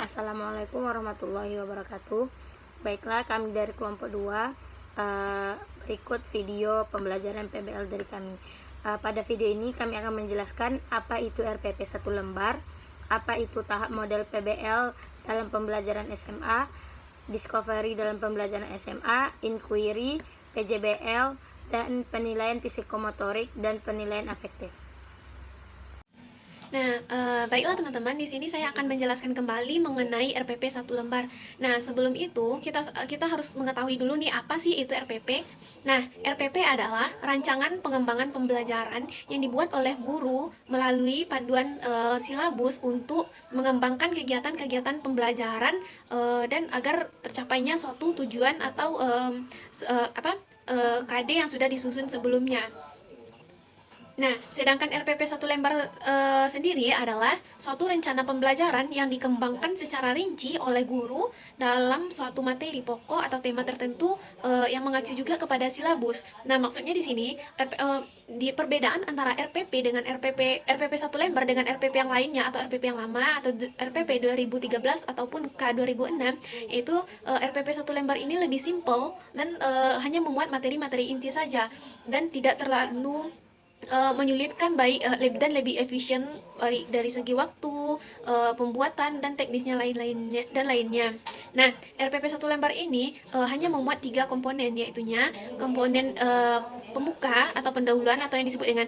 Assalamualaikum warahmatullahi wabarakatuh. Baiklah, kami dari kelompok 2 berikut video pembelajaran PBL dari kami. Pada video ini kami akan menjelaskan apa itu RPP 1 lembar, apa itu tahap model PBL dalam pembelajaran SMA, discovery dalam pembelajaran SMA, inquiry, PJBL, dan penilaian psikomotorik dan penilaian afektif. Nah, baiklah teman-teman, di sini saya akan menjelaskan kembali mengenai RPP 1 lembar. Nah, sebelum itu kita harus mengetahui dulu nih apa sih itu RPP. Nah, RPP adalah rancangan pengembangan pembelajaran yang dibuat oleh guru melalui panduan silabus untuk mengembangkan kegiatan-kegiatan pembelajaran dan agar tercapainya suatu tujuan atau KD yang sudah disusun sebelumnya. Nah, sedangkan RPP 1 lembar sendiri adalah suatu rencana pembelajaran yang dikembangkan secara rinci oleh guru dalam suatu materi pokok atau tema tertentu yang mengacu juga kepada silabus. Nah, maksudnya di sini di perbedaan antara RPP dengan RPP 1 lembar dengan RPP yang lainnya atau RPP yang lama atau RPP 2013 ataupun K 2006, yaitu RPP 1 lembar ini lebih simple dan hanya memuat materi-materi inti saja dan tidak terlalu menyulitkan dan lebih efisien dari segi waktu, pembuatan dan teknisnya lainnya. Nah, RPP 1 lembar ini hanya memuat 3 komponen, yaitunya komponen pembuka atau pendahuluan atau yang disebut dengan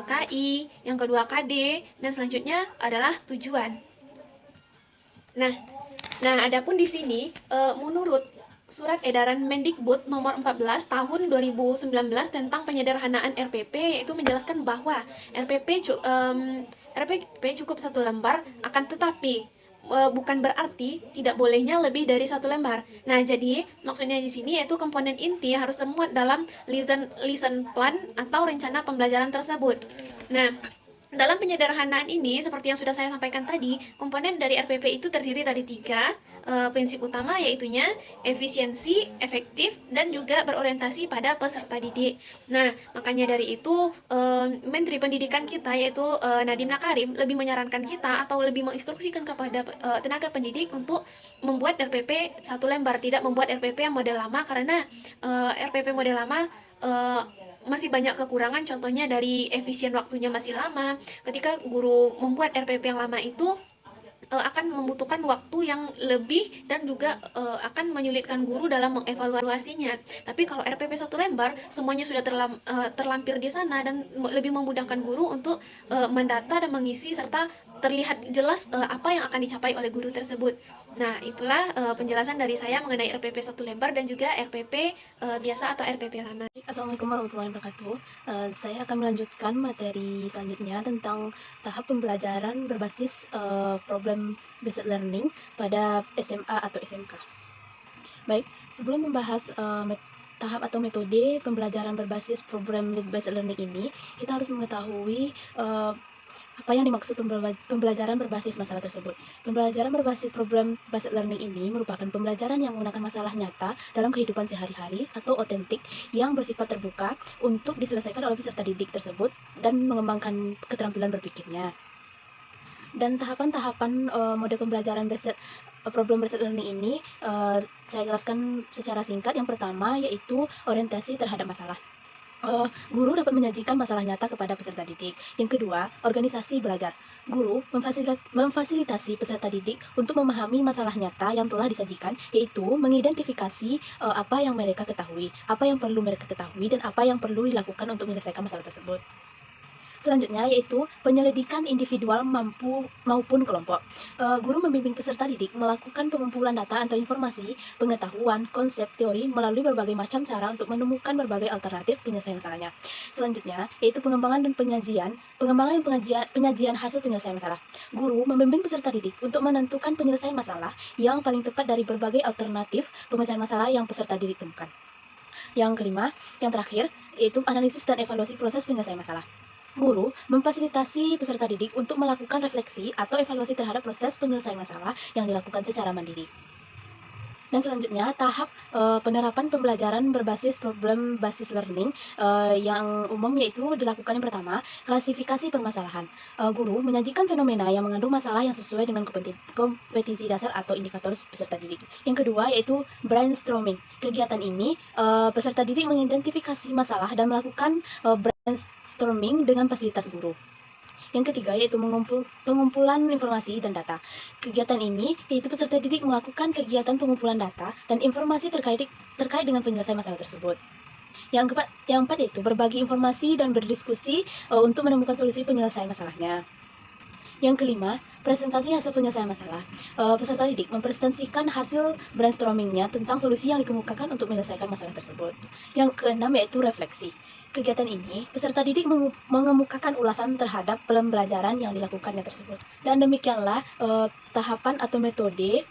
KI, yang kedua KD, dan selanjutnya adalah tujuan. Nah, adapun di sini menurut Surat Edaran Mendikbud nomor 14 tahun 2019 tentang penyederhanaan RPP, yaitu menjelaskan bahwa RPP cukup 1 lembar, akan tetapi bukan berarti tidak bolehnya lebih dari 1 lembar. Nah, jadi maksudnya di sini yaitu komponen inti harus termuat dalam lesson plan atau rencana pembelajaran tersebut. Nah, dalam penyederhanaan ini, seperti yang sudah saya sampaikan tadi, komponen dari RPP itu terdiri dari 3 prinsip utama, yaitunya efisiensi, efektif, dan juga berorientasi pada peserta didik. Nah, makanya dari itu Menteri Pendidikan kita, yaitu Nadiem Makarim, lebih menyarankan kita atau lebih menginstruksikan kepada tenaga pendidik untuk membuat RPP 1 lembar, tidak membuat RPP yang model lama, karena RPP model lama masih banyak kekurangan, contohnya dari efisien waktunya masih lama. Ketika guru membuat RPP yang lama itu akan membutuhkan waktu yang lebih dan juga akan menyulitkan guru dalam mengevaluasinya. Tapi kalau RPP 1 lembar semuanya sudah terlampir di sana dan lebih memudahkan guru untuk mendata dan mengisi serta terlihat jelas apa yang akan dicapai oleh guru tersebut. Nah, itulah penjelasan dari saya mengenai RPP 1 lembar dan juga RPP biasa atau RPP lama. Assalamualaikum warahmatullahi wabarakatuh. Saya akan melanjutkan materi selanjutnya tentang tahap pembelajaran berbasis problem based learning pada SMA atau SMK. Baik, sebelum membahas tahap atau metode pembelajaran berbasis problem based learning ini, kita harus mengetahui apa yang dimaksud pembelajaran berbasis masalah tersebut. Pembelajaran berbasis problem based learning ini merupakan pembelajaran yang menggunakan masalah nyata dalam kehidupan sehari-hari atau otentik yang bersifat terbuka untuk diselesaikan oleh peserta didik tersebut dan mengembangkan keterampilan berpikirnya. Dan tahapan-tahapan mode pembelajaran problem based learning ini saya jelaskan secara singkat. Yang pertama yaitu orientasi terhadap masalah. Guru dapat menyajikan masalah nyata kepada peserta didik. Yang kedua, organisasi belajar. Guru memfasilitasi peserta didik untuk memahami masalah nyata yang telah disajikan, yaitu mengidentifikasi apa yang mereka ketahui, apa yang perlu mereka ketahui, dan apa yang perlu dilakukan untuk menyelesaikan masalah tersebut. Selanjutnya yaitu penyelidikan individual maupun kelompok. Guru membimbing peserta didik melakukan pengumpulan data atau informasi, pengetahuan, konsep, teori melalui berbagai macam cara untuk menemukan berbagai alternatif penyelesaian masalahnya. Selanjutnya yaitu pengembangan dan penyajian hasil penyelesaian masalah. Guru membimbing peserta didik untuk menentukan penyelesaian masalah yang paling tepat dari berbagai alternatif penyelesaian masalah yang peserta didik temukan. Yang kelima, yang terakhir, yaitu analisis dan evaluasi proses penyelesaian masalah. Guru memfasilitasi peserta didik untuk melakukan refleksi atau evaluasi terhadap proses penyelesaian masalah yang dilakukan secara mandiri. Dan selanjutnya tahap penerapan pembelajaran berbasis problem basis learning yang umum yaitu dilakukan yang pertama, klasifikasi permasalahan. Guru menyajikan fenomena yang mengandung masalah yang sesuai dengan kompetensi dasar atau indikator peserta didik. Yang kedua yaitu brainstorming. Kegiatan ini peserta didik mengidentifikasi masalah dan melakukan brainstorming dengan fasilitas guru. Yang ketiga yaitu pengumpulan informasi dan data. Kegiatan ini yaitu peserta didik melakukan kegiatan pengumpulan data dan informasi terkait dengan penyelesaian masalah tersebut. Yang keempat yaitu berbagi informasi dan berdiskusi untuk menemukan solusi penyelesaian masalahnya. Yang kelima, presentasi hasil penyelesaian masalah. Peserta didik mempresentasikan hasil brainstormingnya tentang solusi yang dikemukakan untuk menyelesaikan masalah tersebut. Yang keenam yaitu refleksi. Kegiatan ini, peserta didik mengemukakan ulasan terhadap pembelajaran yang dilakukannya tersebut. Dan demikianlah tahapan atau metode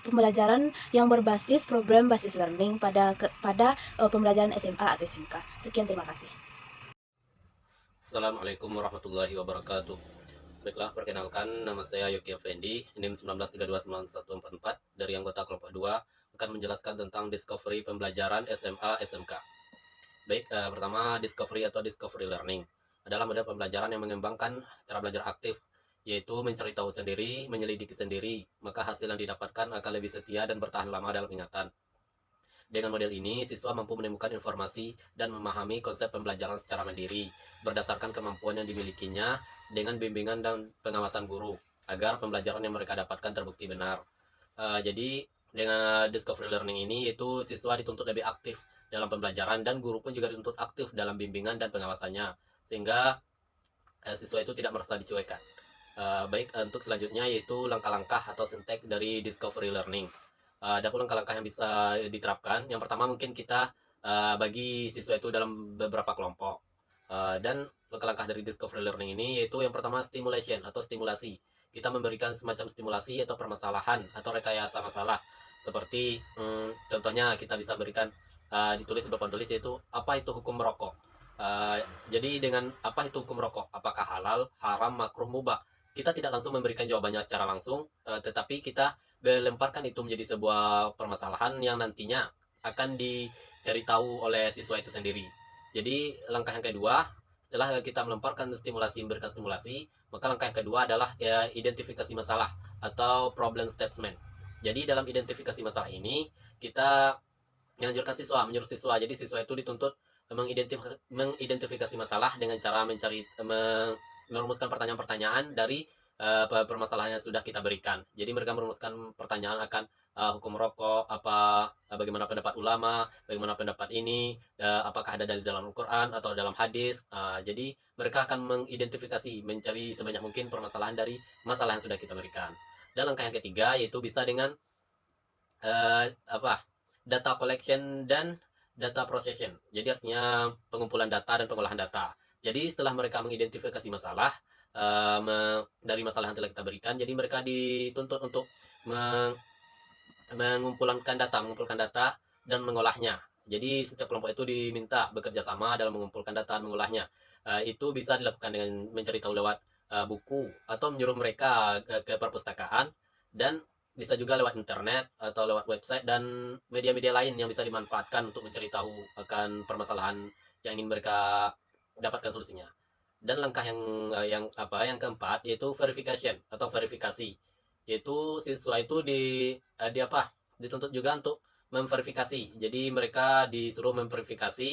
pembelajaran yang berbasis problem basis learning pada pembelajaran SMA atau SMK. Sekian, terima kasih. Assalamualaikum warahmatullahi wabarakatuh. Baiklah, perkenalkan, nama saya Yogi Effendi, NIM 19329144 dari anggota kelompok 2, akan menjelaskan tentang discovery pembelajaran SMA SMK. Baik, pertama discovery atau discovery learning adalah model pembelajaran yang mengembangkan cara belajar aktif, yaitu mencari tahu sendiri, menyelidiki sendiri, maka hasil yang didapatkan akan lebih setia dan bertahan lama dalam ingatan. Dengan model ini, siswa mampu menemukan informasi dan memahami konsep pembelajaran secara mandiri, berdasarkan kemampuan yang dimilikinya dengan bimbingan dan pengawasan guru, agar pembelajaran yang mereka dapatkan terbukti benar. Jadi, dengan discovery learning ini, itu siswa dituntut lebih aktif dalam pembelajaran, dan guru pun juga dituntut aktif dalam bimbingan dan pengawasannya, sehingga siswa itu tidak merasa dicuekan. Baik, untuk selanjutnya yaitu langkah-langkah atau sintek dari discovery learning. Ada pun langkah-langkah yang bisa diterapkan. Yang pertama mungkin kita bagi siswa itu dalam beberapa kelompok. Dan langkah-langkah dari discovery learning ini yaitu yang pertama stimulation atau stimulasi. Kita memberikan semacam stimulasi atau permasalahan atau rekayasa masalah. Seperti contohnya kita bisa berikan ditulis di papan tulis yaitu apa itu hukum merokok. Jadi dengan apa itu hukum merokok? Apakah halal, haram, makruh, mubah? Kita tidak langsung memberikan jawabannya secara langsung, tetapi kita melemparkan itu menjadi sebuah permasalahan yang nantinya akan dicari tahu oleh siswa itu sendiri. Jadi langkah yang kedua, setelah kita melemparkan stimulasi, memberikan stimulasi, maka langkah yang kedua adalah identifikasi masalah atau problem statement. Jadi dalam identifikasi masalah ini, kita menganjurkan siswa, menyuruh siswa. Jadi siswa itu dituntut mengidentifikasi masalah dengan cara merumuskan pertanyaan-pertanyaan dari permasalahan yang sudah kita berikan. Jadi mereka merumuskan pertanyaan akan hukum rokok, bagaimana pendapat ulama, bagaimana pendapat ini, apakah ada dalil dalam Al-Quran atau dalam hadis. Jadi mereka akan mengidentifikasi, mencari sebanyak mungkin permasalahan dari masalah yang sudah kita berikan. Dan langkah yang ketiga yaitu bisa dengan data collection dan data processing. Jadi artinya pengumpulan data dan pengolahan data. Jadi setelah mereka mengidentifikasi masalah dari masalah yang telah kita berikan, jadi mereka dituntut untuk mengumpulkan data dan mengolahnya. Jadi setiap kelompok itu diminta bekerja sama dalam mengumpulkan data dan mengolahnya. Itu bisa dilakukan dengan mencari tahu lewat buku atau menyuruh mereka ke perpustakaan, dan bisa juga lewat internet atau lewat website dan media-media lain yang bisa dimanfaatkan untuk mencari tahu akan permasalahan yang ingin mereka dapatkan solusinya. Dan langkah yang keempat yaitu verification atau verifikasi, yaitu siswa itu dituntut juga untuk memverifikasi. Jadi mereka disuruh memverifikasi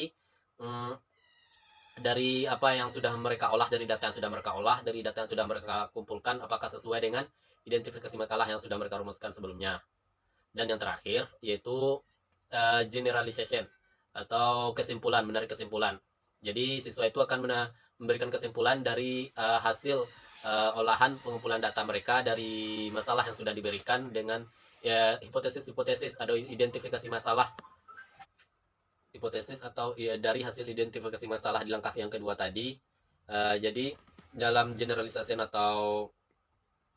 dari apa yang sudah mereka olah, dari data yang sudah mereka olah, dari data yang sudah mereka kumpulkan, apakah sesuai dengan identifikasi makalah yang sudah mereka rumuskan sebelumnya. Dan yang terakhir yaitu generalization atau kesimpulan, menarik kesimpulan. Jadi siswa itu akan memberikan kesimpulan dari hasil olahan pengumpulan data mereka dari masalah yang sudah diberikan dengan hipotesis atau identifikasi masalah. Hipotesis atau dari hasil identifikasi masalah di langkah yang kedua tadi. Jadi dalam generalisasi atau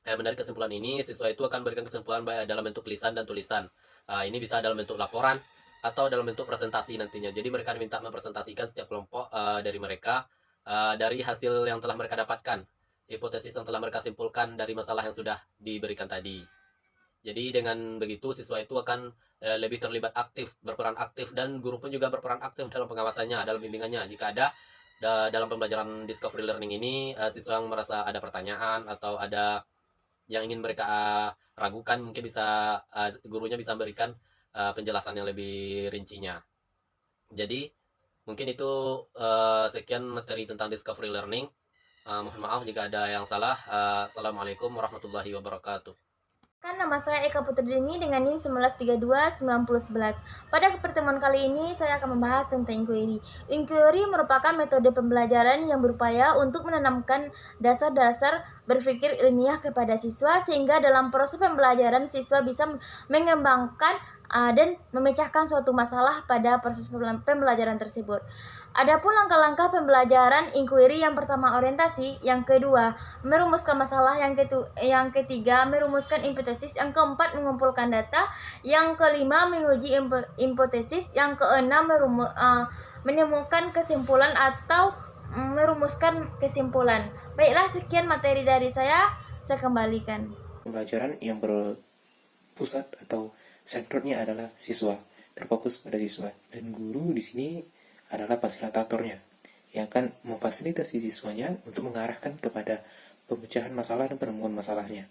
menarik kesimpulan ini, siswa itu akan memberikan kesimpulan baik dalam bentuk lisan dan tulisan. Ini bisa dalam bentuk laporan atau dalam bentuk presentasi nantinya. Jadi mereka diminta mempresentasikan setiap kelompok dari mereka dari hasil yang telah mereka dapatkan, hipotesis yang telah mereka simpulkan dari masalah yang sudah diberikan tadi. Jadi dengan begitu siswa itu akan lebih terlibat aktif, berperan aktif, dan guru pun juga berperan aktif dalam pengawasannya, dalam bimbingannya. Jika ada dalam pembelajaran discovery learning ini siswa yang merasa ada pertanyaan atau ada yang ingin mereka ragukan, mungkin bisa gurunya bisa memberikan penjelasan yang lebih rincinya. Jadi mungkin itu sekian materi tentang discovery learning. Mohon maaf jika ada yang salah. Assalamualaikum warahmatullahi wabarakatuh. Kan nama saya Eka Putri Dini dengan NIM 19329011. Pada pertemuan kali ini saya akan membahas tentang inquiry. Inquiry merupakan metode pembelajaran yang berupaya untuk menanamkan dasar-dasar berpikir ilmiah kepada siswa sehingga dalam proses pembelajaran siswa bisa mengembangkan dan memecahkan suatu masalah pada proses pembelajaran tersebut. Adapun langkah-langkah pembelajaran inquiry, yang pertama orientasi, yang kedua merumuskan masalah, yang ketiga merumuskan hipotesis, yang keempat mengumpulkan data, yang kelima menguji hipotesis, yang keenam menemukan kesimpulan atau merumuskan kesimpulan. Baiklah, sekian materi dari saya kembalikan. Pembelajaran yang berpusat atau senternya adalah siswa, terfokus pada siswa, dan guru di sini adalah fasilitatornya yang akan memfasilitasi siswanya untuk mengarahkan kepada pemecahan masalah dan penemuan masalahnya.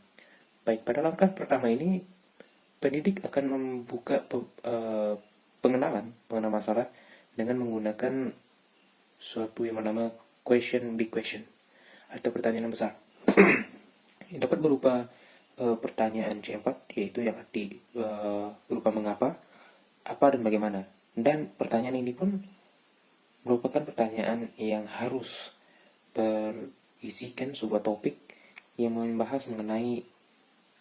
Baik, pada langkah pertama ini pendidik akan membuka pengenalan masalah dengan menggunakan suatu yang bernama big question atau pertanyaan yang besar. Yang dapat berupa pertanyaan C4, yaitu yang arti berupa mengapa, apa, dan bagaimana. Dan pertanyaan ini pun merupakan pertanyaan yang harus berisikan sebuah topik yang membahas mengenai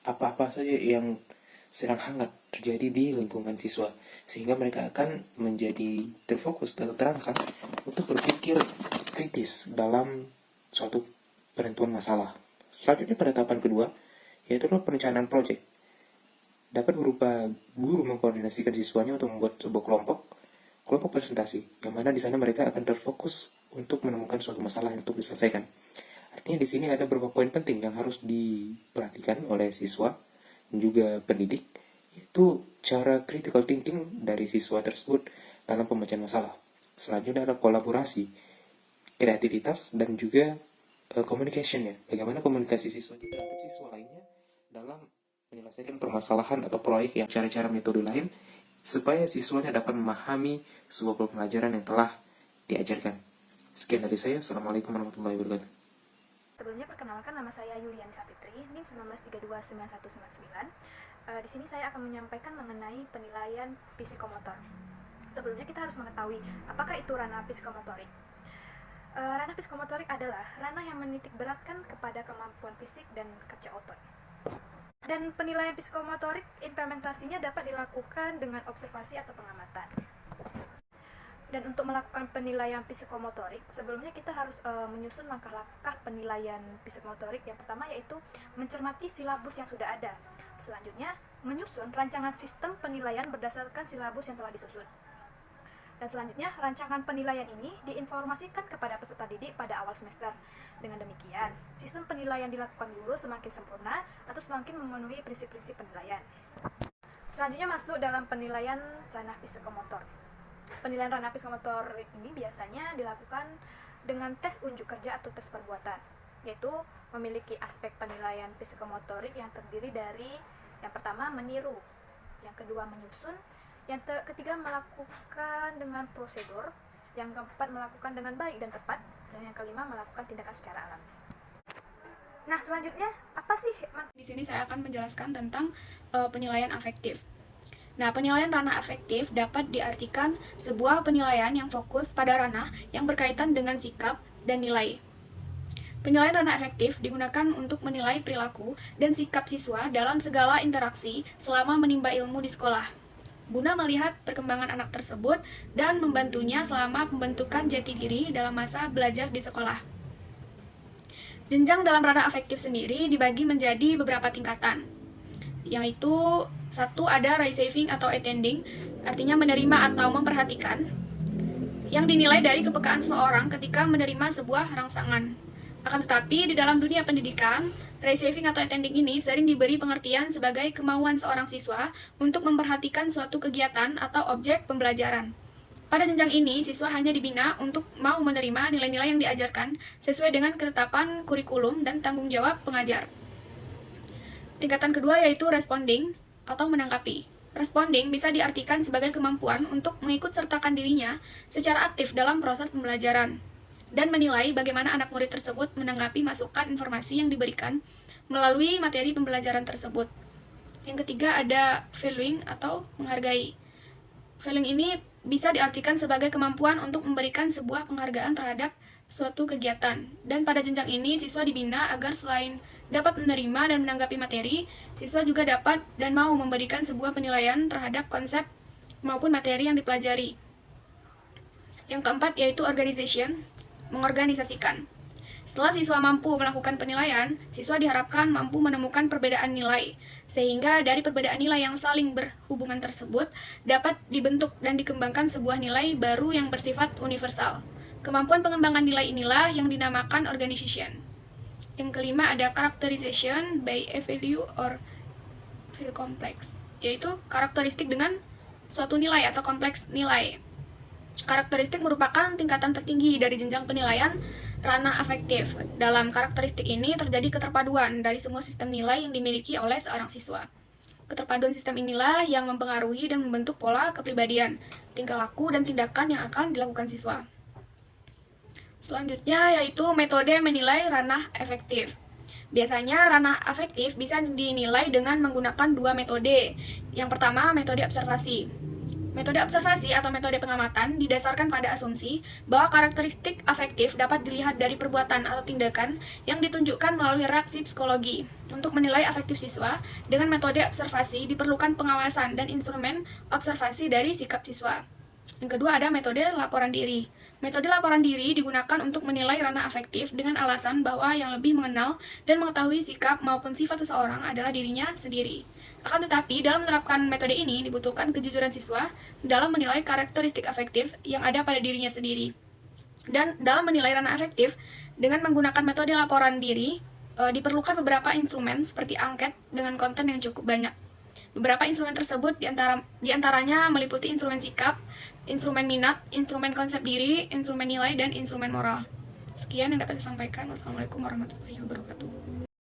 apa-apa saja yang sedang hangat terjadi di lingkungan siswa, sehingga mereka akan menjadi terfokus atau terangsang untuk berpikir kritis dalam suatu penentuan masalah. Selanjutnya pada tahapan kedua, yaitu perencanaan proyek. Dapat berupa guru mengkoordinasikan siswanya untuk membuat sebuah kelompok presentasi, yang mana di sana mereka akan terfokus untuk menemukan suatu masalah yang untuk diselesaikan. Artinya di sini ada beberapa poin penting yang harus diperhatikan oleh siswa dan juga pendidik, yaitu cara critical thinking dari siswa tersebut dalam pemecahan masalah. Selanjutnya ada kolaborasi, kreativitas, dan juga communication-nya. Bagaimana komunikasi siswa terhadap siswa lainnya dalam menyelesaikan permasalahan atau proyek yang cara-cara metode lain, supaya siswanya dapat memahami sebuah pembelajaran yang telah diajarkan. Sekian dari saya. Assalamualaikum warahmatullahi wabarakatuh. Sebelumnya perkenalkan, nama saya Yuliani Sapitri, NIM 19329199. Di sini saya akan menyampaikan mengenai penilaian psikomotor. Sebelumnya kita harus mengetahui apakah itu ranah psikomotorik. Ranah psikomotorik adalah ranah yang menitik beratkan kepada kemampuan fisik dan kerja otot. Dan penilaian psikomotorik implementasinya dapat dilakukan dengan observasi atau pengamatan. Dan untuk melakukan penilaian psikomotorik, sebelumnya kita harus menyusun langkah-langkah penilaian psikomotorik. Yang pertama yaitu mencermati silabus yang sudah ada. Selanjutnya, menyusun rancangan sistem penilaian berdasarkan silabus yang telah disusun. Dan selanjutnya, rancangan penilaian ini diinformasikan kepada peserta didik pada awal semester. Dengan demikian, sistem penilaian dilakukan guru semakin sempurna atau semakin memenuhi prinsip-prinsip penilaian. Selanjutnya masuk dalam penilaian ranah psikomotor. Penilaian ranah psikomotor ini biasanya dilakukan dengan tes unjuk kerja atau tes perbuatan, yaitu memiliki aspek penilaian psikomotorik yang terdiri dari yang pertama meniru, yang kedua menyusun, yang ketiga melakukan dengan prosedur, yang keempat melakukan dengan baik dan tepat, dan yang kelima melakukan tindakan secara alami. Nah, selanjutnya apa sih? Di sini saya akan menjelaskan tentang penilaian afektif. Nah, penilaian ranah afektif dapat diartikan sebuah penilaian yang fokus pada ranah yang berkaitan dengan sikap dan nilai. Penilaian ranah afektif digunakan untuk menilai perilaku dan sikap siswa dalam segala interaksi selama menimba ilmu di sekolah, guna melihat perkembangan anak tersebut dan membantunya selama pembentukan jati diri dalam masa belajar di sekolah. Jenjang dalam ranah afektif sendiri dibagi menjadi beberapa tingkatan, yaitu 1. Ada receiving atau attending, artinya menerima atau memperhatikan, yang dinilai dari kepekaan seseorang ketika menerima sebuah rangsangan. Akan tetapi, di dalam dunia pendidikan, Receiving atau attending ini sering diberi pengertian sebagai kemauan seorang siswa untuk memperhatikan suatu kegiatan atau objek pembelajaran. Pada jenjang ini, siswa hanya dibina untuk mau menerima nilai-nilai yang diajarkan sesuai dengan ketetapan kurikulum dan tanggung jawab pengajar. Tingkatan kedua yaitu responding atau menanggapi. Responding bisa diartikan sebagai kemampuan untuk mengikut sertakan dirinya secara aktif dalam proses pembelajaran dan menilai bagaimana anak murid tersebut menanggapi masukan informasi yang diberikan melalui materi pembelajaran tersebut. Yang ketiga ada valuing atau menghargai. Valuing ini bisa diartikan sebagai kemampuan untuk memberikan sebuah penghargaan terhadap suatu kegiatan. Dan pada jenjang ini, siswa dibina agar selain dapat menerima dan menanggapi materi, siswa juga dapat dan mau memberikan sebuah penilaian terhadap konsep maupun materi yang dipelajari. Yang keempat yaitu organization, mengorganisasikan. Setelah siswa mampu melakukan penilaian, siswa diharapkan mampu menemukan perbedaan nilai, sehingga dari perbedaan nilai yang saling berhubungan tersebut dapat dibentuk dan dikembangkan sebuah nilai baru yang bersifat universal. Kemampuan pengembangan nilai inilah yang dinamakan organization. Yang kelima ada characterization by a value or feel complex, yaitu karakteristik dengan suatu nilai atau kompleks nilai. Karakteristik merupakan tingkatan tertinggi dari jenjang penilaian ranah afektif. Dalam karakteristik ini terjadi keterpaduan dari semua sistem nilai yang dimiliki oleh seorang siswa. Keterpaduan sistem inilah yang mempengaruhi dan membentuk pola kepribadian, tingkah laku, dan tindakan yang akan dilakukan siswa. Selanjutnya yaitu metode menilai ranah afektif. Biasanya ranah afektif bisa dinilai dengan menggunakan dua metode. Yang pertama, metode observasi. Metode observasi atau metode pengamatan didasarkan pada asumsi bahwa karakteristik afektif dapat dilihat dari perbuatan atau tindakan yang ditunjukkan melalui reaksi psikologi. Untuk menilai afektif siswa, dengan metode observasi diperlukan pengawasan dan instrumen observasi dari sikap siswa. Yang kedua ada metode laporan diri. Metode laporan diri digunakan untuk menilai ranah afektif dengan alasan bahwa yang lebih mengenal dan mengetahui sikap maupun sifat seseorang adalah dirinya sendiri. Akan tetapi, dalam menerapkan metode ini dibutuhkan kejujuran siswa dalam menilai karakteristik afektif yang ada pada dirinya sendiri. Dan dalam menilai ranah afektif, dengan menggunakan metode laporan diri, diperlukan beberapa instrumen seperti angket dengan konten yang cukup banyak. Beberapa instrumen tersebut diantaranya meliputi instrumen sikap, instrumen minat, instrumen konsep diri, instrumen nilai, dan instrumen moral. Sekian yang dapat saya sampaikan. Wassalamualaikum warahmatullahi wabarakatuh.